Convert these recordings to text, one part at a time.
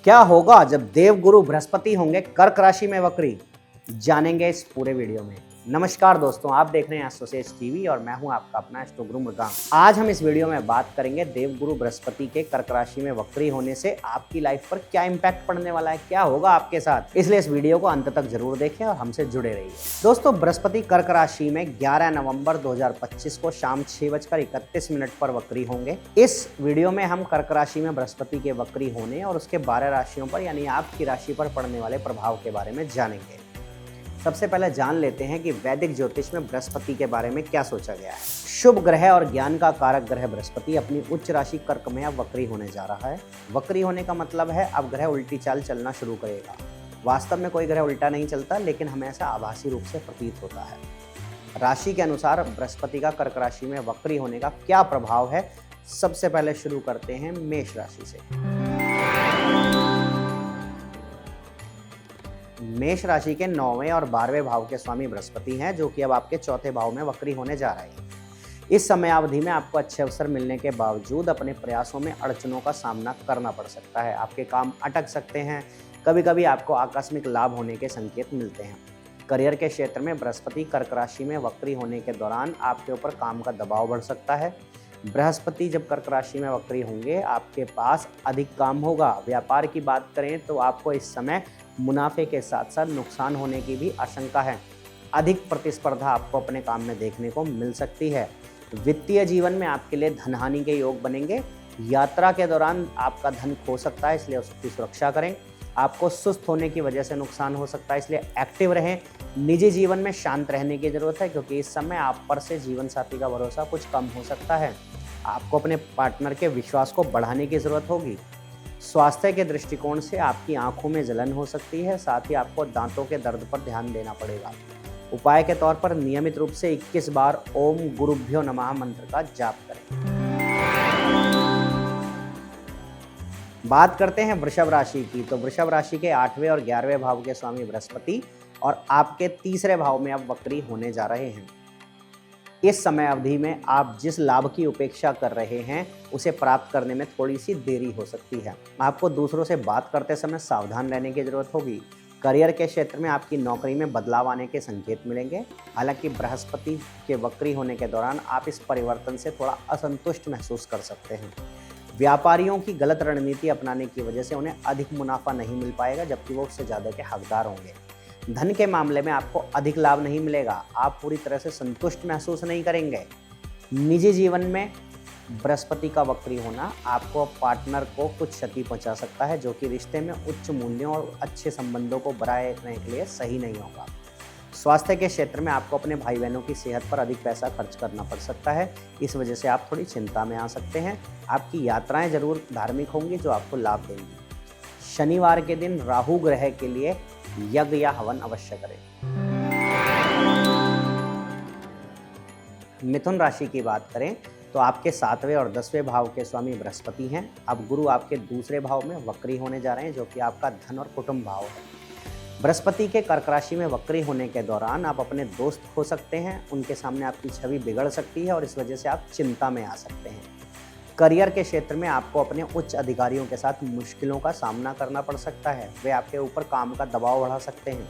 क्या होगा जब देवगुरु बृहस्पति होंगे कर्क राशि में वक्री, जानेंगे इस पूरे वीडियो में। नमस्कार दोस्तों, आप देख रहे हैं एस्ट्रोसेज टीवी और मैं हूं आपका अपना एस्ट्रोगुरु मृगांक। आज हम इस वीडियो में बात करेंगे देवगुरु बृहस्पति के कर्क राशि में वक्री होने से आपकी लाइफ पर क्या इंपैक्ट पड़ने वाला है, क्या होगा आपके साथ। इसलिए इस वीडियो को अंत तक जरूर देखें और हमसे जुड़े रहिए। दोस्तों, बृहस्पति कर्क राशि में 11 नवंबर 2025 को शाम 6:31 पर वक्री होंगे। इस वीडियो में हम कर्क राशि में बृहस्पति के वक्री होने और उसके 12 राशियों पर यानी आपकी राशि पर पड़ने वाले प्रभाव के बारे में जानेंगे। सबसे पहले जान लेते हैं कि वैदिक ज्योतिष में बृहस्पति के बारे में क्या सोचा गया है। शुभ ग्रह और ज्ञान का कारक ग्रह बृहस्पति अपनी उच्च राशि कर्क में अब वक्री होने जा रहा है। वक्री होने का मतलब है अब ग्रह उल्टी चाल चलना शुरू करेगा। वास्तव में कोई ग्रह उल्टा नहीं चलता, लेकिन हमें ऐसा आभासी रूप से प्रतीत होता है। राशि के अनुसार बृहस्पति का कर्क राशि में वक्री होने का क्या प्रभाव है, सबसे पहले शुरू करते हैं मेष राशि से। मेष राशि के 9वें और 12वें भाव के स्वामी बृहस्पति हैं, जो कि अब आपके चौथे भाव में वक्री होने जा रहे हैं। इस समय अवधि में आपको अच्छे अवसर मिलने के बावजूद अपने प्रयासों में अड़चनों का सामना करना पड़ सकता है। आपके काम अटक सकते हैं। कभी कभी आपको आकस्मिक लाभ होने के संकेत मिलते हैं। करियर के क्षेत्र में बृहस्पति कर्क राशि में वक्री होने के दौरान आपके ऊपर काम का दबाव बढ़ सकता है। बृहस्पति जब कर्क राशि में वक्री होंगे, आपके पास अधिक काम होगा। व्यापार की बात करें तो आपको इस समय मुनाफे के साथ साथ नुकसान होने की भी आशंका है। अधिक प्रतिस्पर्धा आपको अपने काम में देखने को मिल सकती है। वित्तीय जीवन में आपके लिए धनहानि के योग बनेंगे। यात्रा के दौरान आपका धन खो सकता है, इसलिए उसकी सुरक्षा करें। आपको सुस्त होने की वजह से नुकसान हो सकता है, इसलिए एक्टिव रहें। निजी जीवन में शांत रहने की जरूरत है, क्योंकि इस समय आप पर से जीवन साथी का भरोसा कुछ कम हो सकता है। आपको अपने पार्टनर के विश्वास को बढ़ाने की जरूरत होगी। स्वास्थ्य के दृष्टिकोण से आपकी आंखों में जलन हो सकती है, साथ ही आपको दांतों के दर्द पर ध्यान देना पड़ेगा। उपाय के तौर पर नियमित रूप से 21 बार ओम गुरुभ्यो नमः मंत्र का जाप करें। बात करते हैं वृषभ राशि की। तो वृषभ राशि के 8वें और 11वें भाव के स्वामी बृहस्पति और आपके तीसरे भाव में अब वक्री होने जा रहे हैं। इस समय अवधि में आप जिस लाभ की उपेक्षा कर रहे हैं उसे प्राप्त करने में थोड़ी सी देरी हो सकती है। आपको दूसरों से बात करते समय सावधान रहने की जरूरत होगी। करियर के क्षेत्र में आपकी नौकरी में बदलाव आने के संकेत मिलेंगे। हालांकि बृहस्पति के वक्री होने के दौरान आप इस परिवर्तन से थोड़ा असंतुष्ट महसूस कर सकते हैं। व्यापारियों की गलत रणनीति अपनाने की वजह से उन्हें अधिक मुनाफा नहीं मिल पाएगा, जबकि वो उससे ज़्यादा के हकदार होंगे। धन के मामले में आपको अधिक लाभ नहीं मिलेगा। आप पूरी तरह से संतुष्ट महसूस नहीं करेंगे। निजी जीवन में बृहस्पति का वक्री होना आपको पार्टनर को कुछ क्षति पहुंचा सकता है, जो कि रिश्ते में उच्च मूल्यों और अच्छे संबंधों को बनाए रखने के लिए सही नहीं होगा। स्वास्थ्य के क्षेत्र में आपको अपने भाई बहनों की सेहत पर अधिक पैसा खर्च करना पड़ सकता है। इस वजह से आप थोड़ी चिंता में आ सकते हैं। आपकी यात्राएं जरूर धार्मिक होंगी, जो आपको लाभ देंगी। शनिवार के दिन राहु ग्रह के लिए यज्ञ या हवन अवश्य करें। मिथुन राशि की बात करें तो आपके 7वें और 10वें भाव के स्वामी बृहस्पति हैं। अब गुरु आपके दूसरे भाव में वक्री होने जा रहे हैं, जो कि आपका धन और कुटुंब भाव है। बृहस्पति के कर्क राशि में वक्री होने के दौरान आप अपने दोस्त खो सकते हैं। उनके सामने आपकी छवि बिगड़ सकती है और इस वजह से आप चिंता में आ सकते हैं। करियर के क्षेत्र में आपको अपने उच्च अधिकारियों के साथ मुश्किलों का सामना करना पड़ सकता है। वे आपके ऊपर काम का दबाव बढ़ा सकते हैं।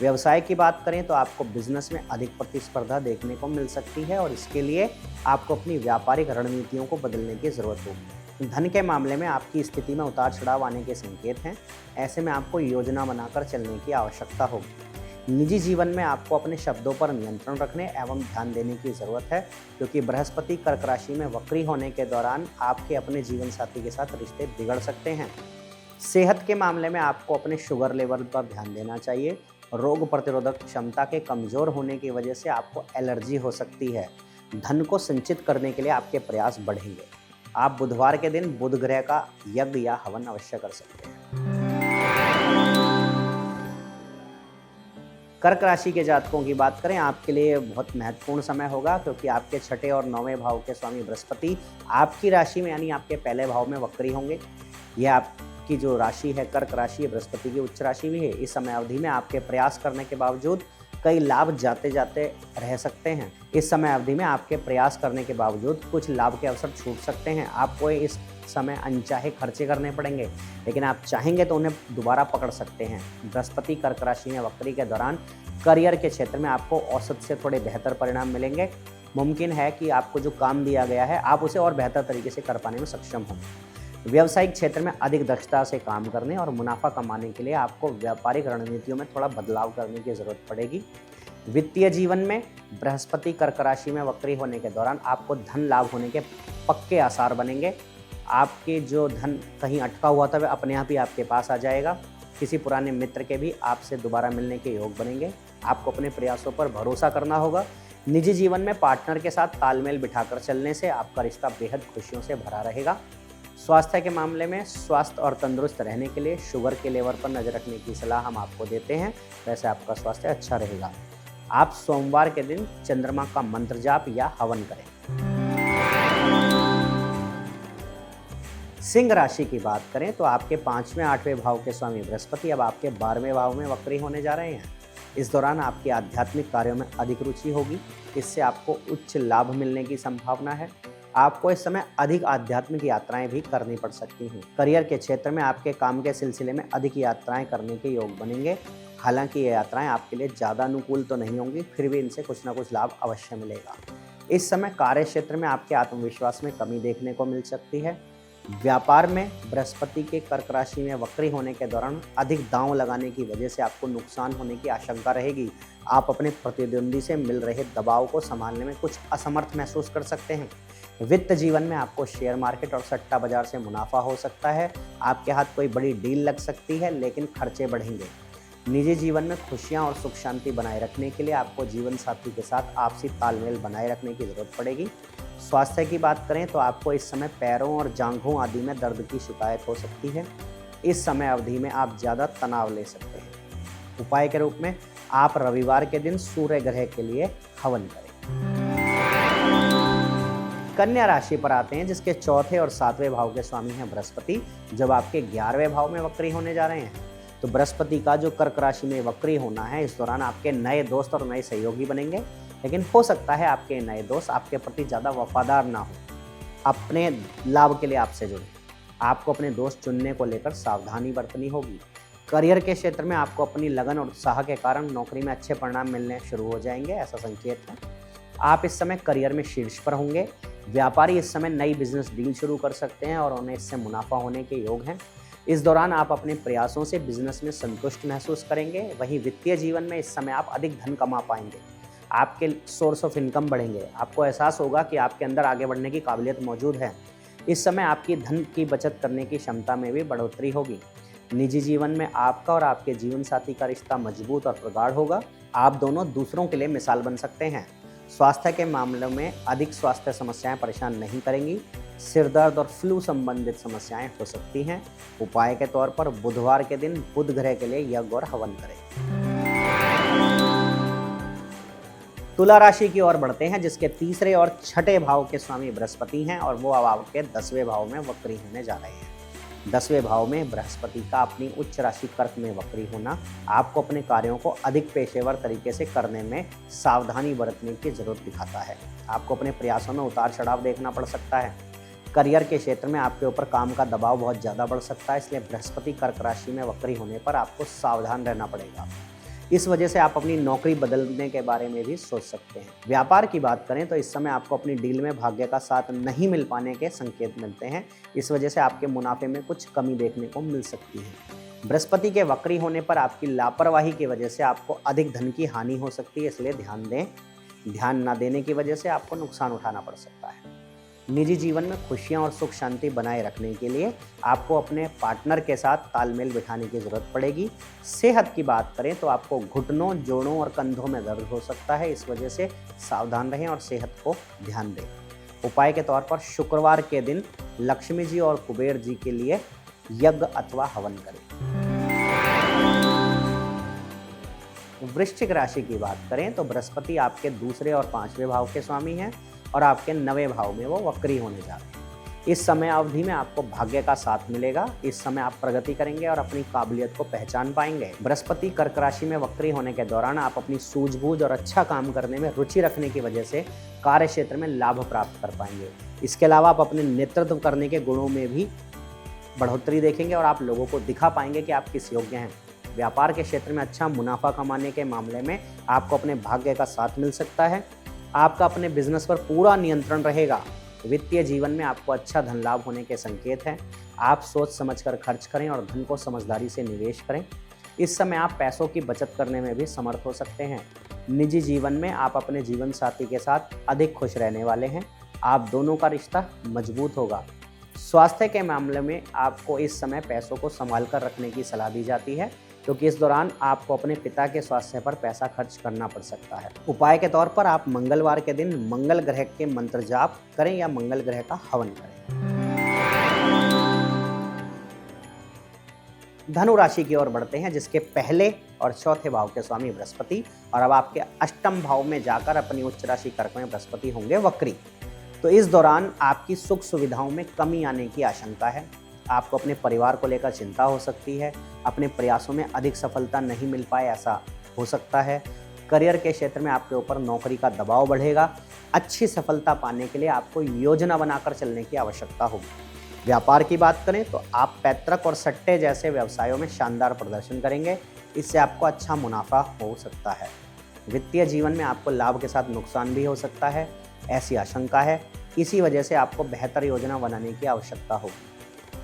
व्यवसाय की बात करें तो आपको बिजनेस में अधिक प्रतिस्पर्धा देखने को मिल सकती है और इसके लिए आपको अपनी व्यापारिक रणनीतियों को बदलने की ज़रूरत होगी। धन के मामले में आपकी स्थिति में उतार चढ़ाव आने के संकेत हैं। ऐसे में आपको योजना बनाकर चलने की आवश्यकता होगी। निजी जीवन में आपको अपने शब्दों पर नियंत्रण रखने एवं ध्यान देने की ज़रूरत है, क्योंकि बृहस्पति कर्क राशि में वक्री होने के दौरान आपके अपने जीवन साथी के साथ रिश्ते बिगड़ सकते हैं। सेहत के मामले में आपको अपने शुगर लेवल पर ध्यान देना चाहिए। रोग प्रतिरोधक क्षमता के कमज़ोर होने की वजह से आपको एलर्जी हो सकती है। धन को संचित करने के लिए आपके प्रयास बढ़ेंगे। आप बुधवार के दिन बुध ग्रह का यज्ञ या हवन अवश्य कर सकते हैं। कर्क राशि के जातकों की बात करें, आपके लिए बहुत महत्वपूर्ण समय होगा, क्योंकि आपके 6ठे और 9वें भाव के स्वामी बृहस्पति आपकी राशि में यानी आपके पहले भाव में वक्री होंगे। यह आपकी जो राशि है कर्क राशि, बृहस्पति की उच्च राशि भी है। इस समय अवधि में आपके प्रयास करने के बावजूद कई लाभ जाते जाते रह सकते हैं। इस समय अवधि में आपके प्रयास करने के बावजूद कुछ लाभ के अवसर छूट सकते हैं। आपको इस समय अनचाहे खर्चे करने पड़ेंगे, लेकिन आप चाहेंगे तो उन्हें दोबारा पकड़ सकते हैं। बृहस्पति कर्क राशि में वक्री के दौरान करियर के क्षेत्र में आपको औसत से थोड़े बेहतर परिणाम मिलेंगे। मुमकिन है कि आपको जो काम दिया गया है आप उसे और बेहतर तरीके से कर पाने में सक्षम हों। व्यावसायिक क्षेत्र में अधिक दक्षता से काम करने और मुनाफा कमाने के लिए आपको व्यापारिक रणनीतियों में थोड़ा बदलाव करने की जरूरत पड़ेगी। वित्तीय जीवन में बृहस्पति कर्क राशि में वक्री होने के दौरान आपको धन लाभ होने के पक्के आसार बनेंगे। आपके जो धन कहीं अटका हुआ था वह अपने आप ही आपके पास आ जाएगा। किसी पुराने मित्र के भी आपसे दोबारा मिलने के योग बनेंगे। आपको अपने प्रयासों पर भरोसा करना होगा। निजी जीवन में पार्टनर के साथ तालमेल बिठाकर चलने से आपका रिश्ता बेहद खुशियों से भरा रहेगा। स्वास्थ्य के मामले में स्वास्थ्य और तंदुरुस्त रहने के लिए शुगर के लेवल पर नजर रखने की सलाह हम आपको देते हैं। वैसे आपका स्वास्थ्य अच्छा रहेगा। आप सोमवार के दिन चंद्रमा का मंत्र जाप या हवन करें। सिंह राशि की बात करें तो आपके 5वें 8वें भाव के स्वामी बृहस्पति अब आपके 12वें भाव में वक्री होने जा रहे हैं। इस दौरान आपके आध्यात्मिक कार्यों में अधिक रुचि होगी। इससे आपको उच्च लाभ मिलने की संभावना है। आपको इस समय अधिक आध्यात्मिक यात्राएं भी करनी पड़ सकती हैं। करियर के क्षेत्र में आपके काम के सिलसिले में अधिक यात्राएं करने के योग बनेंगे। हालांकि ये यात्राएं आपके लिए ज़्यादा अनुकूल तो नहीं होंगी, फिर भी इनसे कुछ ना कुछ लाभ अवश्य मिलेगा। इस समय कार्य क्षेत्र में आपके आत्मविश्वास में कमी देखने को मिल सकती है। व्यापार में बृहस्पति के कर्क राशि में वक्री होने के दौरान अधिक दांव लगाने की वजह से आपको नुकसान होने की आशंका रहेगी। आप अपने प्रतिद्वंदी से मिल रहे दबाव को संभालने में कुछ असमर्थ महसूस कर सकते हैं। वित्त जीवन में आपको शेयर मार्केट और सट्टा बाजार से मुनाफा हो सकता है। आपके हाथ कोई बड़ी डील लग सकती है, लेकिन खर्चे बढ़ेंगे। निजी जीवन में खुशियां और सुख शांति बनाए रखने के लिए आपको जीवन साथी के साथ आपसी तालमेल बनाए रखने की जरूरत पड़ेगी। स्वास्थ्य की बात करें तो आपको इस समय पैरों और जांघों आदि में दर्द की शिकायत हो सकती है। इस समय अवधि में आप ज़्यादा तनाव ले सकते हैं। उपाय के रूप में आप रविवार के दिन सूर्य ग्रह के लिए हवन करें। कन्या राशि पर आते हैं, जिसके 4थे और 7वें भाव के स्वामी हैं बृहस्पति, जब आपके 11वें भाव में वक्री होने जा रहे हैं। तो बृहस्पति का जो कर्क राशि में वक्री होना है, इस दौरान आपके नए दोस्त और नए सहयोगी बनेंगे, लेकिन हो सकता है आपके नए दोस्त आपके प्रति ज़्यादा वफादार ना हो, अपने लाभ के लिए आपसे जुड़े। आपको अपने दोस्त चुनने को लेकर सावधानी बरतनी होगी। करियर के क्षेत्र में आपको अपनी लगन और उत्साह के कारण नौकरी में अच्छे परिणाम मिलने शुरू हो जाएंगे, ऐसा संकेत है। आप इस समय करियर में शीर्ष पर होंगे। व्यापारी इस समय नई बिजनेस डील शुरू कर सकते हैं और उन्हें इससे मुनाफा होने के योग हैं। इस दौरान आप अपने प्रयासों से बिजनेस में संतुष्ट महसूस करेंगे। वहीं वित्तीय जीवन में इस समय आप अधिक धन कमा पाएंगे। आपके सोर्स ऑफ इनकम बढ़ेंगे। आपको एहसास होगा कि आपके अंदर आगे बढ़ने की काबिलियत मौजूद है। इस समय आपकी धन की बचत करने की क्षमता में भी बढ़ोतरी होगी। निजी जीवन में आपका और आपके जीवन साथी का रिश्ता मजबूत और प्रगाढ़ होगा। आप दोनों दूसरों के लिए मिसाल बन सकते हैं। स्वास्थ्य के मामलों में अधिक स्वास्थ्य समस्याएं परेशान नहीं करेंगी। सिर दर्द और फ्लू संबंधित समस्याएं हो सकती हैं। उपाय के तौर पर बुधवार के दिन बुध ग्रह के लिए यज्ञ और हवन करें। तुला राशि की ओर बढ़ते हैं, जिसके 3रे और 6ठे भाव के स्वामी बृहस्पति हैं और वो अब आपके 10वें भाव में वक्री होने जा रहे हैं। 10वें भाव में बृहस्पति का अपनी उच्च राशि कर्क में वक्री होना आपको अपने कार्यों को अधिक पेशेवर तरीके से करने में सावधानी बरतने की जरूरत दिखाता है। आपको अपने प्रयासों में उतार चढ़ाव देखना पड़ सकता है। करियर के क्षेत्र में आपके ऊपर काम का दबाव बहुत ज़्यादा बढ़ सकता है, इसलिए बृहस्पति कर्क राशि में वक्री होने पर आपको सावधान रहना पड़ेगा। इस वजह से आप अपनी नौकरी बदलने के बारे में भी सोच सकते हैं। व्यापार की बात करें तो इस समय आपको अपनी डील में भाग्य का साथ नहीं मिल पाने के संकेत मिलते हैं। इस वजह से आपके मुनाफे में कुछ कमी देखने को मिल सकती है। बृहस्पति के वक्री होने पर आपकी लापरवाही की वजह से आपको अधिक धन की हानि हो सकती है, इसलिए ध्यान दें। ध्यान न देने की वजह से आपको नुकसान उठाना पड़ सकता है। निजी जीवन में खुशियां और सुख शांति बनाए रखने के लिए आपको अपने पार्टनर के साथ तालमेल बिठाने की जरूरत पड़ेगी। सेहत की बात करें तो आपको घुटनों, जोड़ों और कंधों में दर्द हो सकता है, इस वजह से सावधान रहें और सेहत को ध्यान दें। उपाय के तौर पर शुक्रवार के दिन लक्ष्मी जी और कुबेर जी के लिए यज्ञ अथवा हवन करें। वृश्चिक राशि की बात करें तो बृहस्पति आपके 2रे और 5वें भाव के स्वामी हैं और आपके 9वें भाव में वो वक्री होने जा रहे हैं। इस समय अवधि में आपको भाग्य का साथ मिलेगा। इस समय आप प्रगति करेंगे और अपनी काबिलियत को पहचान पाएंगे। बृहस्पति कर्क राशि में वक्री होने के दौरान आप अपनी सूझबूझ और अच्छा काम करने में रुचि रखने की वजह से कार्य क्षेत्र में लाभ प्राप्त कर पाएंगे। इसके अलावा आप अपने नेतृत्व करने के गुणों में भी बढ़ोतरी देखेंगे और आप लोगों को दिखा पाएंगे कि आप किस योग्य हैं। व्यापार के क्षेत्र में अच्छा मुनाफा कमाने के मामले में आपको अपने भाग्य का साथ मिल सकता है। आपका अपने बिजनेस पर पूरा नियंत्रण रहेगा। वित्तीय जीवन में आपको अच्छा धन लाभ होने के संकेत हैं। आप सोच समझकर खर्च करें और धन को समझदारी से निवेश करें। इस समय आप पैसों की बचत करने में भी समर्थ हो सकते हैं। निजी जीवन में आप अपने जीवन साथी के साथ अधिक खुश रहने वाले हैं। आप दोनों का रिश्ता मजबूत होगा। स्वास्थ्य के मामले में आपको इस समय पैसों को संभाल कर रखने की सलाह दी जाती है, क्योंकि इस दौरान आपको अपने पिता के स्वास्थ्य पर पैसा खर्च करना पड़ सकता है। उपाय के तौर पर आप मंगलवार के दिन मंगल ग्रह के मंत्र जाप करें या मंगल ग्रह का हवन करें। धनु राशि की ओर बढ़ते हैं, जिसके पहले और चौथे भाव के स्वामी बृहस्पति और अब आपके अष्टम भाव में जाकर अपनी उच्च राशि कर्क में बृहस्पति होंगे वक्री। तो इस दौरान आपकी सुख सुविधाओं में कमी आने की आशंका है। आपको अपने परिवार को लेकर चिंता हो सकती है। अपने प्रयासों में अधिक सफलता नहीं मिल पाए, ऐसा हो सकता है। करियर के क्षेत्र में आपके ऊपर नौकरी का दबाव बढ़ेगा। अच्छी सफलता पाने के लिए आपको योजना बनाकर चलने की आवश्यकता होगी। व्यापार की बात करें तो आप पैतृक और सट्टे जैसे व्यवसायों में शानदार प्रदर्शन करेंगे। इससे आपको अच्छा मुनाफा हो सकता है। वित्तीय जीवन में आपको लाभ के साथ नुकसान भी हो सकता है, ऐसी आशंका है। इसी वजह से आपको बेहतर योजना बनाने की आवश्यकता होगी।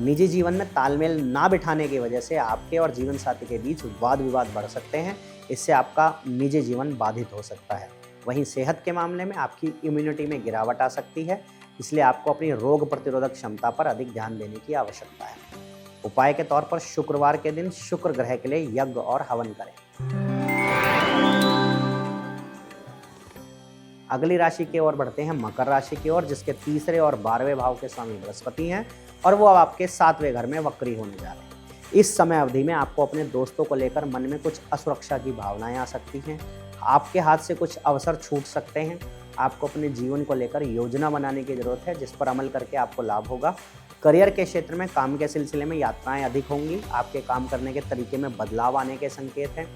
निजी जीवन में तालमेल ना बिठाने की वजह से आपके और जीवन साथी के बीच वाद विवाद बढ़ सकते हैं। इससे आपका निजी जीवन बाधित हो सकता है। वहीं सेहत के मामले में आपकी इम्यूनिटी में गिरावट आ सकती है, इसलिए आपको अपनी रोग प्रतिरोधक क्षमता पर अधिक ध्यान देने की आवश्यकता है। उपाय के तौर पर शुक्रवार के दिन शुक्र ग्रह के लिए यज्ञ और हवन करें। अगली राशि की ओर बढ़ते हैं, मकर राशि की ओर, जिसके तीसरे और 12वें भाव के स्वामी बृहस्पति हैं और वो अब आपके 7वें घर में वक्री होने जा रहे हैं। इस समय अवधि में आपको अपने दोस्तों को लेकर मन में कुछ असुरक्षा की भावनाएं आ सकती हैं। आपके हाथ से कुछ अवसर छूट सकते हैं। आपको अपने जीवन को लेकर योजना बनाने की जरूरत है, जिस पर अमल करके आपको लाभ होगा। करियर के क्षेत्र में काम के सिलसिले में यात्राएं अधिक होंगी। आपके काम करने के तरीके में बदलाव आने के संकेत हैं।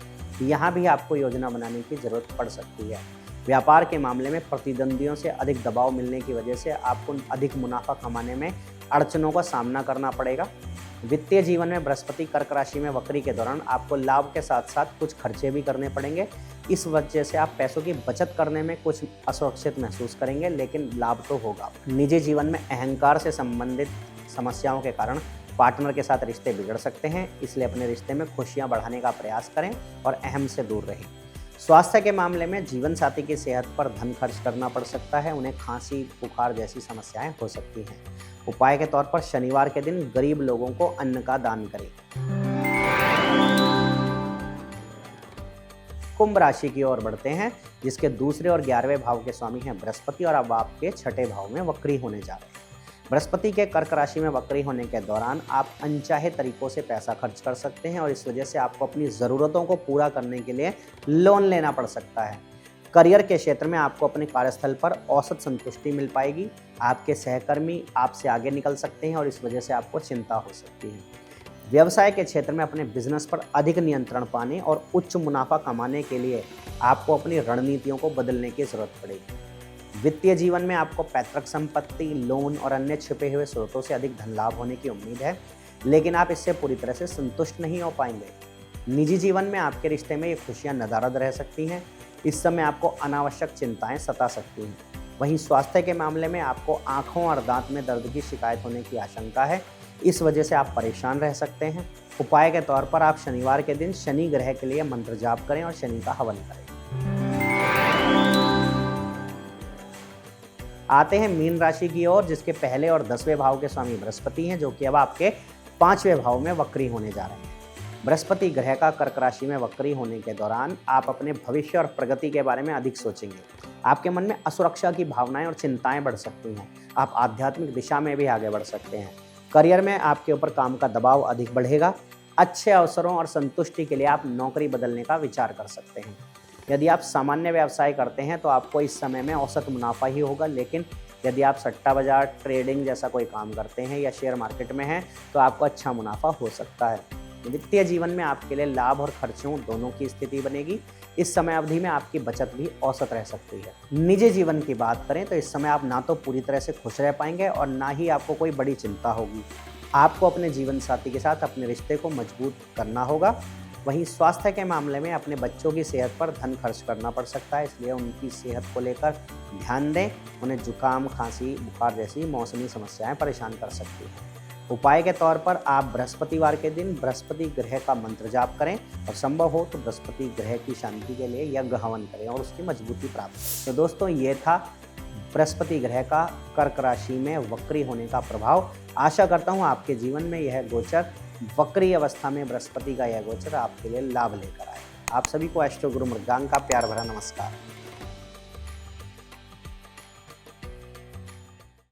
यहाँ भी आपको योजना बनाने की जरूरत पड़ सकती है। व्यापार के मामले में प्रतिद्वंदियों से अधिक दबाव मिलने की वजह से आपको अधिक मुनाफा कमाने में अड़चनों का सामना करना पड़ेगा। वित्तीय जीवन में बृहस्पति कर्क राशि में वक्री के दौरान आपको लाभ के साथ साथ कुछ खर्चे भी करने पड़ेंगे। इस वजह से आप पैसों की बचत करने में कुछ असुरक्षित महसूस करेंगे, लेकिन लाभ तो होगा। निजी जीवन में अहंकार से संबंधित समस्याओं के कारण पार्टनर के साथ रिश्ते बिगड़ सकते हैं, इसलिए अपने रिश्ते में खुशियां बढ़ाने का प्रयास करें और अहम से दूर रहें। स्वास्थ्य के मामले में जीवन साथी की सेहत पर धन खर्च करना पड़ सकता है। उन्हें खांसी, बुखार जैसी समस्याएं हो सकती हैं। उपाय के तौर पर शनिवार के दिन गरीब लोगों को अन्न का दान करें। कुंभ राशि की ओर बढ़ते हैं, जिसके दूसरे और 11वें भाव के स्वामी हैं बृहस्पति और अब आपके 6ठे भाव में वक्री होने जा रहे हैं। बृहस्पति के कर्क राशि में वक्री होने के दौरान आप अनचाहे तरीकों से पैसा खर्च कर सकते हैं और इस वजह से आपको अपनी ज़रूरतों को पूरा करने के लिए लोन लेना पड़ सकता है। करियर के क्षेत्र में आपको अपने कार्यस्थल पर औसत संतुष्टि मिल पाएगी। आपके सहकर्मी आपसे आगे निकल सकते हैं और इस वजह से आपको चिंता हो सकती है। व्यवसाय के क्षेत्र में अपने बिजनेस पर अधिक नियंत्रण पाने और उच्च मुनाफा कमाने के लिए आपको अपनी रणनीतियों को बदलने की जरूरत पड़ेगी। वित्तीय जीवन में आपको पैतृक संपत्ति, लोन और अन्य छिपे हुए स्रोतों से अधिक धन लाभ होने की उम्मीद है, लेकिन आप इससे पूरी तरह से संतुष्ट नहीं हो पाएंगे। निजी जीवन में आपके रिश्ते में ये खुशियां नदारद रह सकती हैं। इस समय आपको अनावश्यक चिंताएं सता सकती हैं। वहीं स्वास्थ्य के मामले में आपको आंखों और दांत में दर्द की शिकायत होने की आशंका है। इस वजह से आप परेशान रह सकते हैं। उपाय के तौर पर आप शनिवार के दिन शनि ग्रह के लिए मंत्र जाप करें और शनि का हवन करें। आते हैं मीन राशि की ओर, जिसके पहले और 10वें भाव के स्वामी बृहस्पति हैं, जो कि अब आपके 5वें भाव में वक्री होने जा रहे हैं। बृहस्पति ग्रह का कर्क राशि में वक्री होने के दौरान आप अपने भविष्य और प्रगति के बारे में अधिक सोचेंगे। आपके मन में असुरक्षा की भावनाएं और चिंताएं बढ़ सकती हैं। आप आध्यात्मिक दिशा में भी आगे बढ़ सकते हैं। करियर में आपके ऊपर काम का दबाव अधिक बढ़ेगा। अच्छे अवसरों और संतुष्टि के लिए आप नौकरी बदलने का विचार कर सकते हैं। यदि आप सामान्य व्यवसाय करते हैं तो आपको इस समय में औसत मुनाफा ही होगा, लेकिन यदि आप सट्टा बाजार, ट्रेडिंग जैसा कोई काम करते हैं या शेयर मार्केट में हैं तो आपको अच्छा मुनाफा हो सकता है। वित्तीय जीवन में आपके लिए लाभ और खर्चों दोनों की स्थिति बनेगी। इस समय अवधि में आपकी बचत भी औसत रह सकती है। निजी जीवन की बात करें तो इस समय आप ना तो पूरी तरह से खुश रह पाएंगे और ना ही आपको कोई बड़ी चिंता होगी। आपको अपने जीवन साथी के साथ अपने रिश्ते को मजबूत करना होगा। वहीं स्वास्थ्य के मामले में अपने बच्चों की सेहत पर धन खर्च करना पड़ सकता है, इसलिए उनकी सेहत को लेकर ध्यान दें। उन्हें जुकाम, खांसी, बुखार जैसी मौसमी समस्याएं परेशान कर सकती हैं। उपाय के तौर पर आप बृहस्पतिवार के दिन बृहस्पति ग्रह का मंत्र जाप करें और संभव हो तो बृहस्पति ग्रह की शांति के लिए यज्ञ हवन करें और उसकी मजबूती प्राप्त करें। तो दोस्तों, ये था बृहस्पति ग्रह का कर्क राशि में वक्री होने का प्रभाव। आशा करता हूँ आपके जीवन में यह गोचर, वक्री अवस्था में बृहस्पति का यह गोचर आपके लिए लाभ लेकर आए। आप सभी को एस्ट्रो गुरु मृगांक का प्यार भरा नमस्कार।